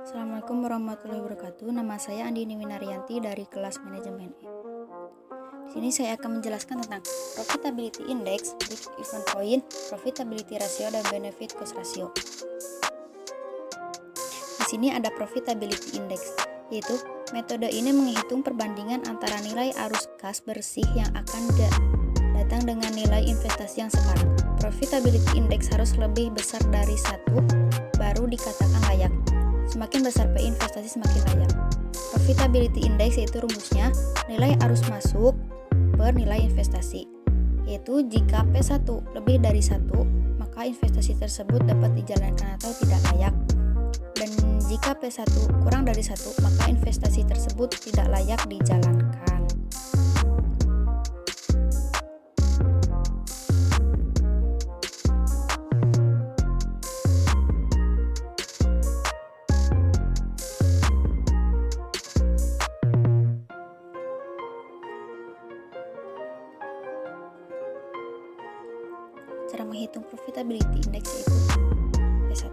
Assalamualaikum warahmatullahi wabarakatuh. Nama saya Andini Winaryanti dari kelas manajemen E. Di sini saya akan menjelaskan tentang profitability index, break-even point, profitability ratio, dan benefit cost ratio. Di sini ada profitability index, yaitu metode ini menghitung perbandingan antara nilai arus kas bersih yang akan datang dengan nilai investasi yang sekarang. Profitability index harus lebih besar dari 1 baru dikatakan layak. Semakin besar P investasi semakin layak. Profitability index yaitu rumusnya nilai arus masuk per nilai investasi. Yaitu jika P1 lebih dari 1, maka investasi tersebut dapat dijalankan atau tidak layak. Dan jika P1 kurang dari 1, maka investasi tersebut tidak layak dijalankan. Cara menghitung profitability index yaitu P1.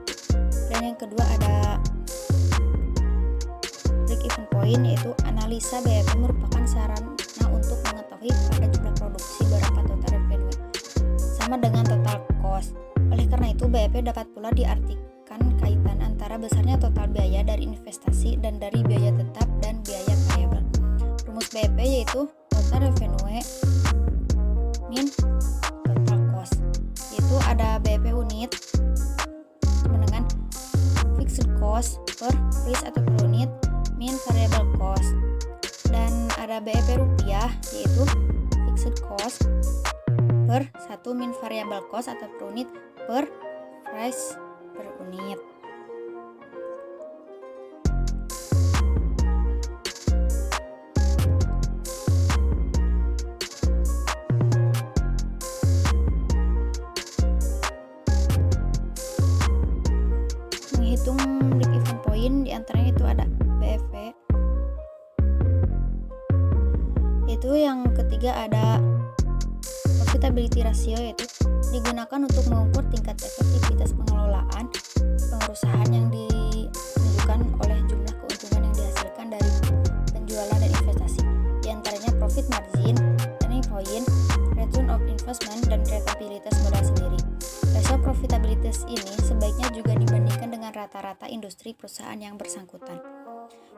Dan yang kedua ada break-even point, yaitu analisa BEP merupakan sarana untuk mengetahui pada jumlah produksi berapa total revenue sama dengan total cost. Oleh karena itu BEP dapat pula diartikan kaitan antara besarnya total biaya dari investasi dan dari biaya tetap dan biaya variabel. Rumus BEP yaitu total revenue min total cost. Itu ada BEP unit dengan fixed cost per price atau per unit min variable cost, dan ada BEP rupiah yaitu fixed cost per 1 min variable cost atau per unit per price per unit. Menghitung break-even point diantaranya itu ada BEP, yaitu yang ketiga ada profitability ratio, yaitu digunakan untuk mengukur tingkat efektivitas pengelolaan pengurusan yang ditunjukkan oleh jumlah keuntungan yang dihasilkan dari penjualan dan investasi, diantaranya profit margin, turning point, return of investment, dan rentabilitas modal sendiri. Rasio profitabilitas ini sebaiknya juga dibandingkan dengan rata-rata industri perusahaan yang bersangkutan.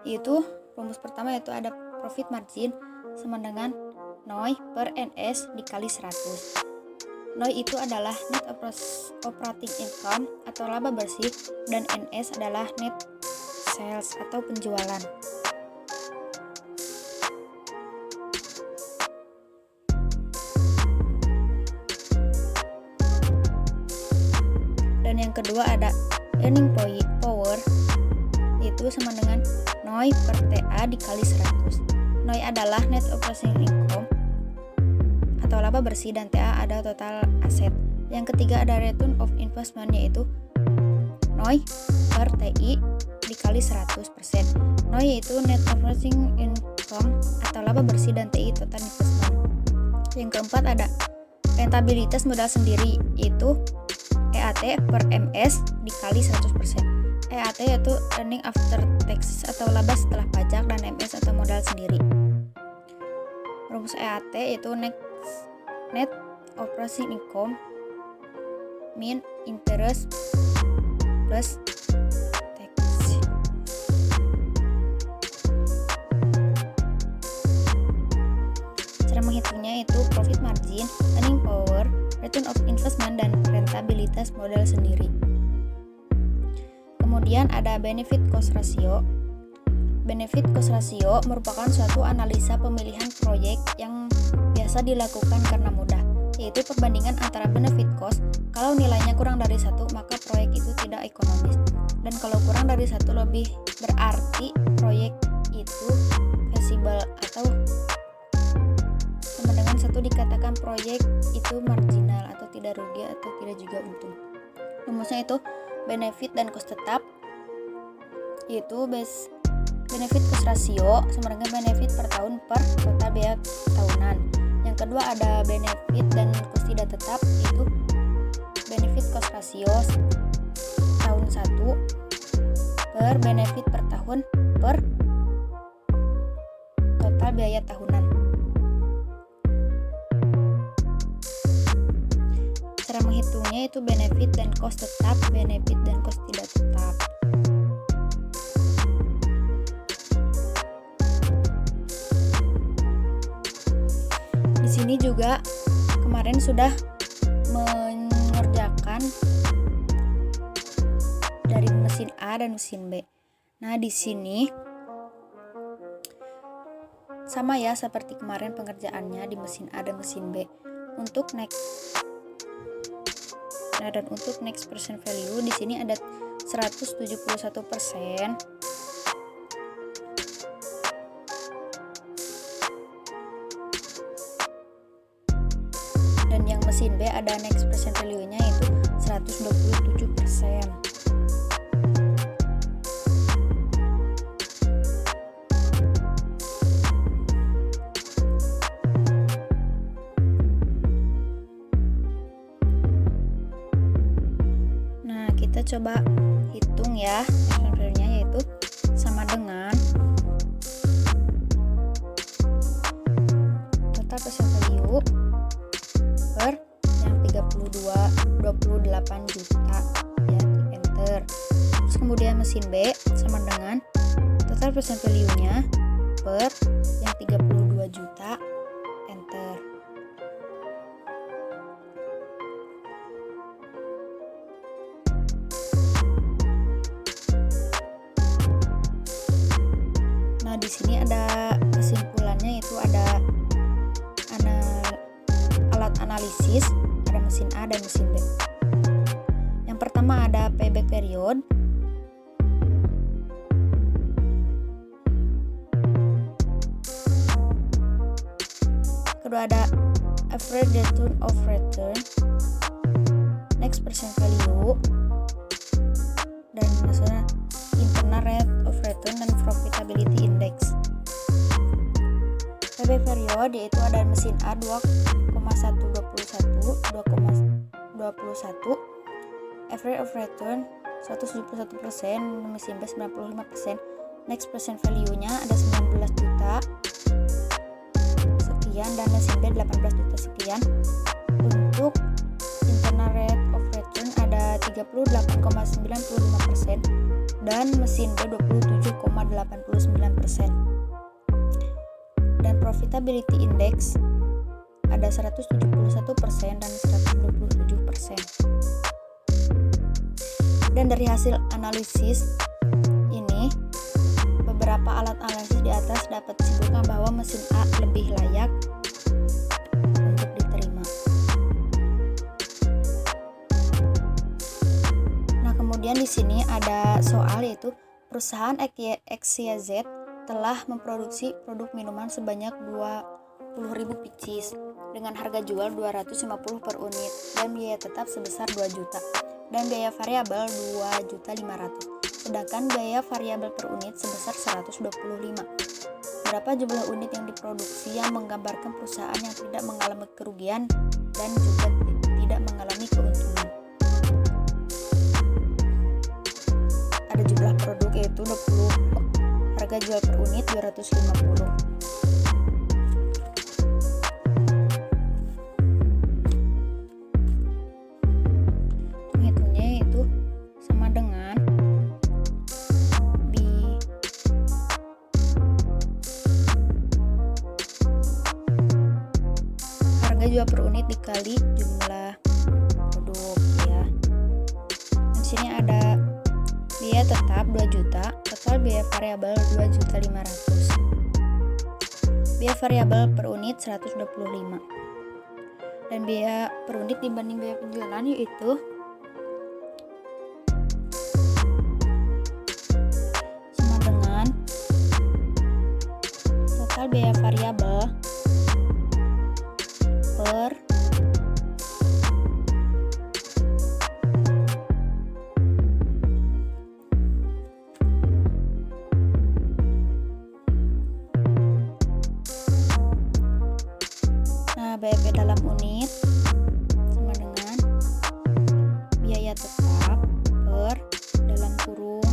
Yaitu rumus pertama yaitu ada profit margin sama dengan NOI per NS dikali 100. NOI itu adalah net operating income atau laba bersih, dan NS adalah net sales atau penjualan. Dan yang kedua ada earning power, yaitu sama dengan NOI per TA dikali 100. NOI adalah net operating income atau laba bersih, dan TA ada total aset. Yang ketiga ada return of investment, yaitu NOI per TI dikali 100%. NOI yaitu net operating income atau laba bersih, dan TI total investment. Yang keempat ada rentabilitas modal sendiri, yaitu EAT per MS dikali 100%. EAT yaitu earning after tax atau laba setelah pajak, dan MS atau modal sendiri. Rumus EAT yaitu net operating income min interest plus tax. Cara menghitungnya yaitu profit margin, earning power, return of investment, dan rentabilitas modal sendiri. Kemudian ada benefit cost ratio. Benefit cost ratio merupakan suatu analisa pemilihan proyek yang biasa dilakukan karena mudah, yaitu perbandingan antara benefit cost. Kalau nilainya kurang dari 1, maka proyek itu tidak ekonomis, dan kalau kurang dari 1 lebih berarti proyek itu feasible, atau sama dengan 1 dikatakan proyek itu marginal atau tidak rugi atau tidak juga untung. Rumusnya itu benefit dan cost tetap, yaitu benefit cost ratio sama dengan benefit per tahun per total biaya tahunan. Yang kedua ada benefit dan cost tidak tetap, yaitu benefit cost ratio tahun 1 per benefit per tahun per total biaya tahunan. Cara menghitungnya itu benefit dan cost tetap, benefit dan cost tidak tetap. Di sini juga kemarin sudah mengerjakan dari mesin A dan mesin B. Nah, di sini sama ya seperti kemarin pengerjaannya di mesin A dan mesin B. Untuk next percent value di sini ada 171%. Dan yang mesin B ada next percent value-nya itu 127%. Nah, kita coba hitung ya percent value-nya, yaitu sama dengan total percent value per yang 28 juta ya, enter. Terus kemudian mesin B sama dengan total percent value-nya per yang 32 juta, enter. Nah, di sini ada kesimpulannya, itu ada alat analisis, ada mesin A dan mesin B. Yang pertama ada payback period. Kedua ada average return of return, next percent value, dan misalnya internal rate of return dan profitability index. Payback period yaitu ada mesin A 2,121, average of return 171%, mesin B 95%, next percent value-nya ada 19 juta sekian dan mesin B 18 juta sekian. Untuk internal rate of return ada 38,95% dan mesin B 27,89%. Dan profitability index ada 171% dan 127%. Dan dari hasil analisis ini, beberapa alat analisis di atas dapat disimpulkan bahwa mesin A lebih layak untuk diterima. Nah, kemudian di sini ada soal, yaitu perusahaan XYZ telah memproduksi produk minuman sebanyak 20.000 pieces dengan harga jual 250 per unit dan biaya tetap sebesar 2 juta dan biaya variabel 2.500.000, sedangkan biaya variabel per unit sebesar 125. Berapa jumlah unit yang diproduksi yang menggambarkan perusahaan yang tidak mengalami kerugian dan juga tidak mengalami keuntungan? Ada jumlah produk yaitu 20, harga jual per unit 250. Hitungnya itu sama dengan harga jual per unit dikali jumlah produk ya. Di sini ada biaya tetap 2 juta, total biaya variabel 2.500.000. Biaya variabel per unit 125. Dan biaya per unit dibanding biaya penjualan yaitu sama dengan total biaya variabel per BEP dalam unit sama dengan biaya tetap per dalam kurung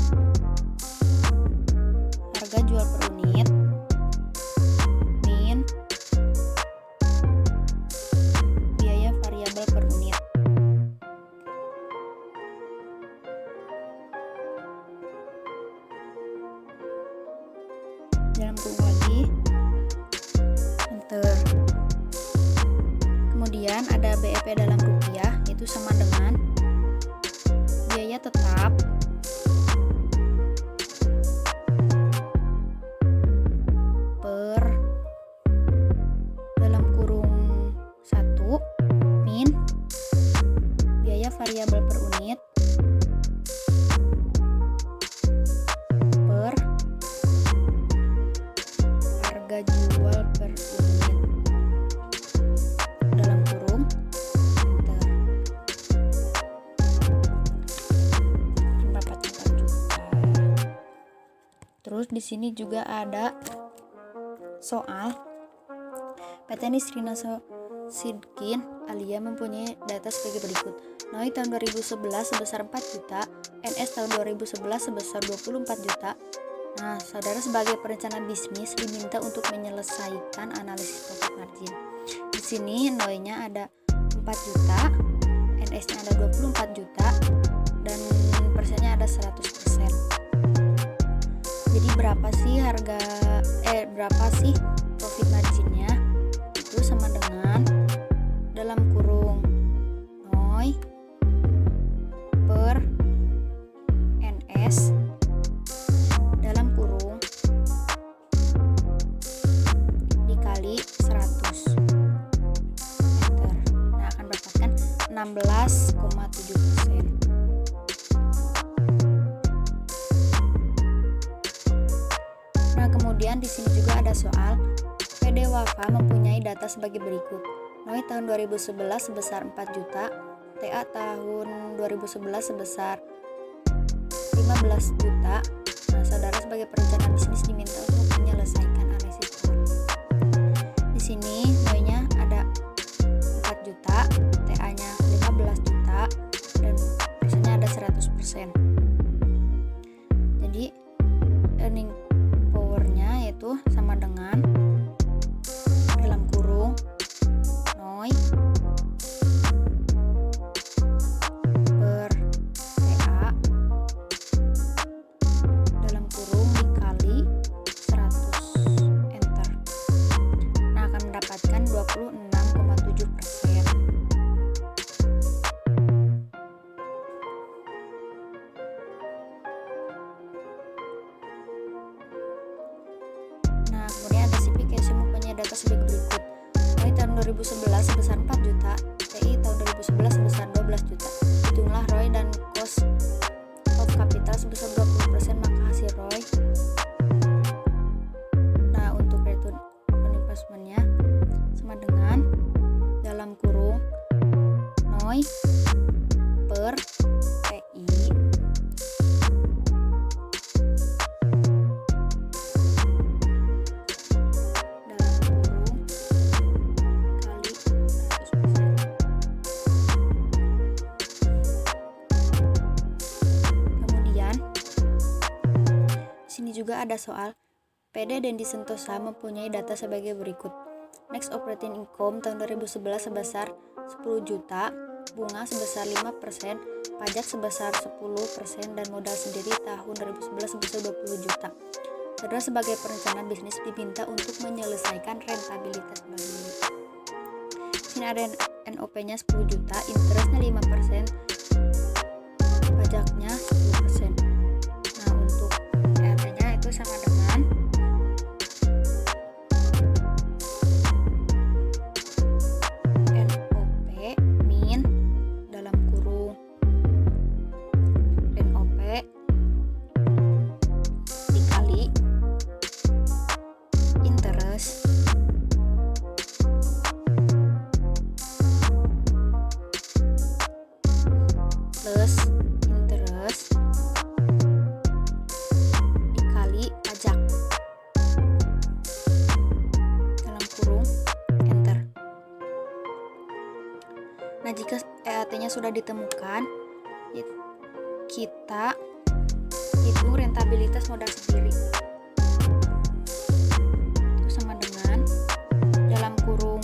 dalam kurung lagi, enter. Kemudian ada BEP dalam rupiah, itu sama dengan biaya tetap per dalam kurung 1 min biaya variabel per unit per harga jual per unit dalam kurung enter. Berapa juta. Terus di sini juga ada soal PT Nisrina Sidkin Alia mempunyai data sebagai berikut. NOI tahun 2011 sebesar 4 juta, NS tahun 2011 sebesar 24 juta. Nah, saudara sebagai perencana bisnis diminta untuk menyelesaikan analisis profit margin. Di sini NOI-nya ada 4 juta, NS-nya ada 24 juta, dan persennya ada 100%. Jadi berapa sih profit marginnya? Itu sama dengan dalam kurung NOI per NS dalam kurung dikali 100 enter. Nah, akan mendapatkan 16,7%. Nah, kemudian di sini juga ada soal PD Wafa mempunyai data sebagai berikut. NOI tahun 2011 sebesar 4 juta, TA tahun 2011 sebesar 15 juta. Nah, saudara sebagai perencana bisnis diminta untuk menyelesaikan analisis profit. Di sini NOI-nya ada 4 juta, TA-nya 15 juta, dan persennya ada 100%. Jadi earning power-nya yaitu sama dengan dalam kurung NOI per TA dalam kurung dikali 100 enter. Nah, akan mendapatkan 26,7%. Nah, kemudian ada CP Casio mempunyai data sebagai berikut. NOI tahun 2011 sebesar 4 juta, TI tahun 2011 sebesar 12 juta. Hitunglah ROI dan cost of capital sebesar 20%, maka hasil ROI. Nah, untuk return on investment-nya sama dengan dalam kurung NOI per TI dalam kurung kali 100%. Kemudian di sini juga ada soal PD Dendi Sentosa mempunyai data sebagai berikut. Next operating income tahun 2011 sebesar 10 juta, bunga sebesar 5%, pajak sebesar 10%, dan modal sendiri tahun 2011 sebesar 20 juta. Saudara sebagai perencana bisnis diminta untuk menyelesaikan rentabilitas bagi. Sini ada NOP-nya 10 juta, interestnya 5%, pajaknya 10%. Nah, untuk EAT-nya itu sama dengan NOP min dalam kurung NOP dikali interest plus interest dikali pajak dalam kurung enter. Nah, jika EAT-nya sudah ditemukan, kita hitung rentabilitas modal sendiri. Itu sama dengan dalam kurung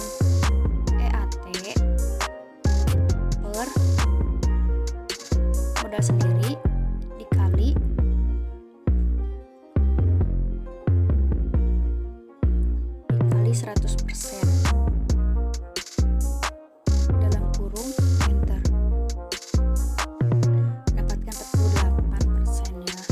EAT per modal sendiri dikali dikali 100%. Dalam kurung enter. Dapatkan 48% ya.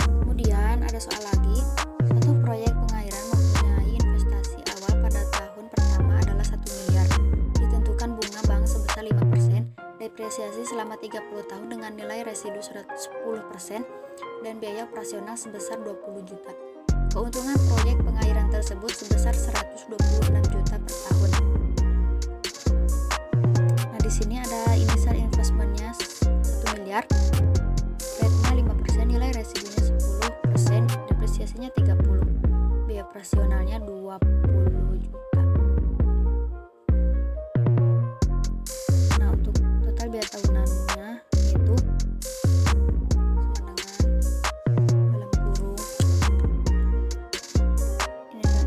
Kemudian ada soal lagi. Suatu proyek pengairan mempunyai investasi awal pada tahun pertama adalah 1 miliar. Ditentukan bunga bank sebesar 5%, depresiasi selama 30 tahun dengan nilai residu 10% dan biaya operasional sebesar 20 juta. Keuntungan proyek pengairan tersebut sebesar 126 juta per tahun. Nah, di sini ada initial investmentnya 1 miliar, rate-nya 5%, nilai residunya 10%, depresiasinya 30, biaya operasionalnya 20 juta. Nah, untuk total biaya tahunannya yaitu sama dengan dalam kurung ini kan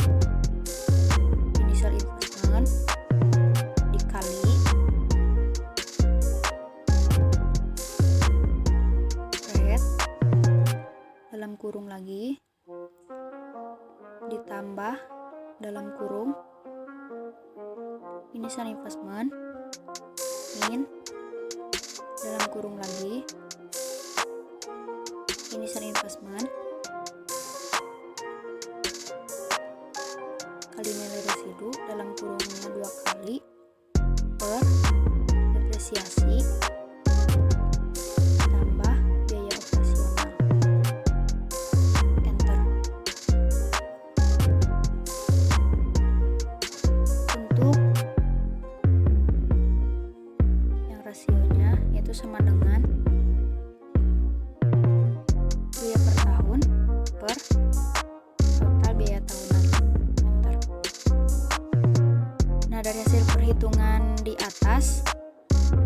initial investment dikali rate dalam kurung lagi ditambah dalam kurung initial investment min dalam kurung lagi initial investment kali nilai residu dalam kurungnya 2 kali per depresiasi tambah biaya operasional. Enter. Untuk yang rasionya yaitu sama dengan biaya per tahun per total biaya tahunan. Enter. Nah, dari hasil perhitungan di atas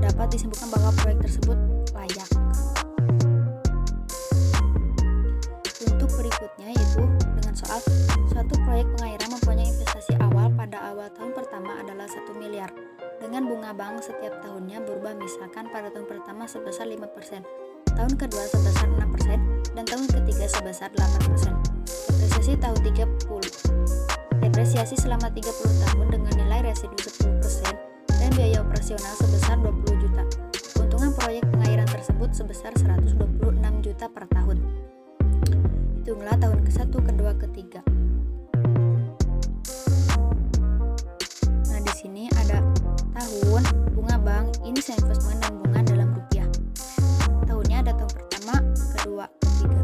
dapat disimpulkan bahwa proyek tersebut layak. Untuk berikutnya yaitu dengan soal suatu proyek pengairan mempunyai investasi awal pada awal tahun pertama adalah 1 miliar dengan bunga bank setiap tahunnya berubah, misalkan pada tahun pertama sebesar 5%, tahun kedua sebesar 6%, dan tahun ketiga sebesar 8%. Depresiasi selama 30 tahun dengan nilai residu 10% dan biaya operasional sebesar 20 juta. Keuntungan proyek pengairan tersebut sebesar 126 juta per tahun. Hitunglah tahun ke-1, kedua, ketiga. Nah, di sini ada tahun, bunga bank, initial investment, dan bunga dalam rupiah. Tahunnya ada tahun pertama, kedua, ketiga.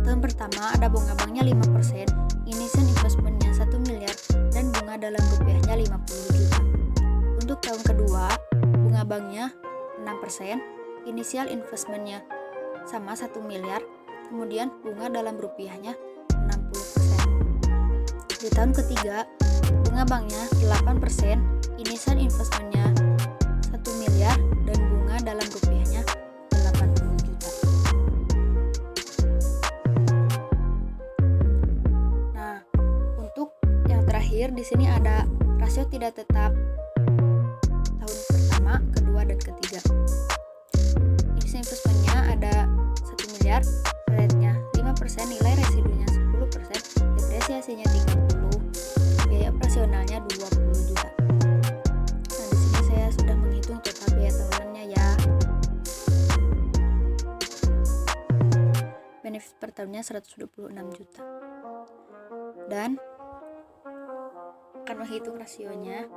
Tahun pertama ada bunga banknya 5%, initial investmentnya 1 miliar, dan bunga dalam rupiahnya 50 juta. Untuk tahun kedua, bunga banknya 6%, initial investmentnya sama 1 miliar, kemudian bunga dalam rupiahnya 60%. Di tahun ketiga, bunga banknya 8%, initial investmentnya 1 miliar, dan bunga dalam rupiahnya 80 juta. Nah, untuk yang terakhir di sini ada rasio tidak tetap tahun pertama, kedua, dan ketiga. Initial investmentnya ada 1 miliar, rate-nya 5%, nilai residunya 10%, depresiasinya 30, biaya operasionalnya 20 juta. Nah, di sini saya sudah menghitung total biaya tahunannya ya. Benefit per tahunnya 126 juta. Dan akan menghitung rasionya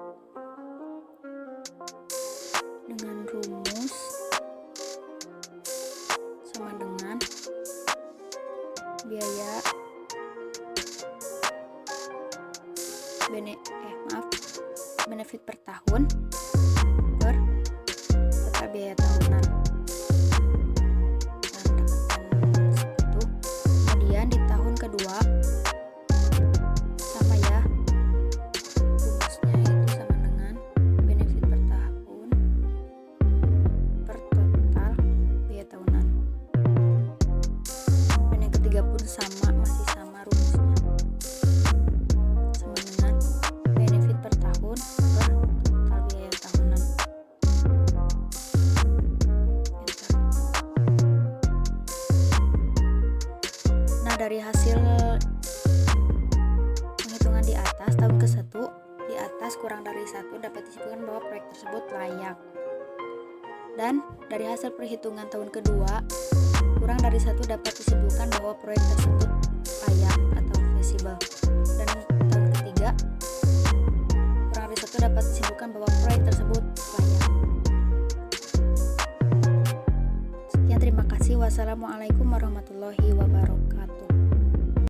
dengan rumus sama dengan biaya benefit per tahun per total biaya tahunan. Dan dapatkan segitu. Kemudian di tahun kedua sama ya, rumusnya itu sama dengan benefit per tahun per total biaya tahunan. Dan yang ketiga pun sama, masih sama rumusnya, sama dengan benefit per tahun per total biaya tahunan. Enter. Nah, dari hasil plus kurang dari 1 dapat disimpulkan bahwa proyek tersebut layak. Dan dari hasil perhitungan tahun kedua, kurang dari 1 dapat disimpulkan bahwa proyek tersebut layak atau feasible. Dan tahun ketiga, kurang dari 1 dapat disimpulkan bahwa proyek tersebut layak. Sekian, terima kasih. Wassalamualaikum warahmatullahi wabarakatuh.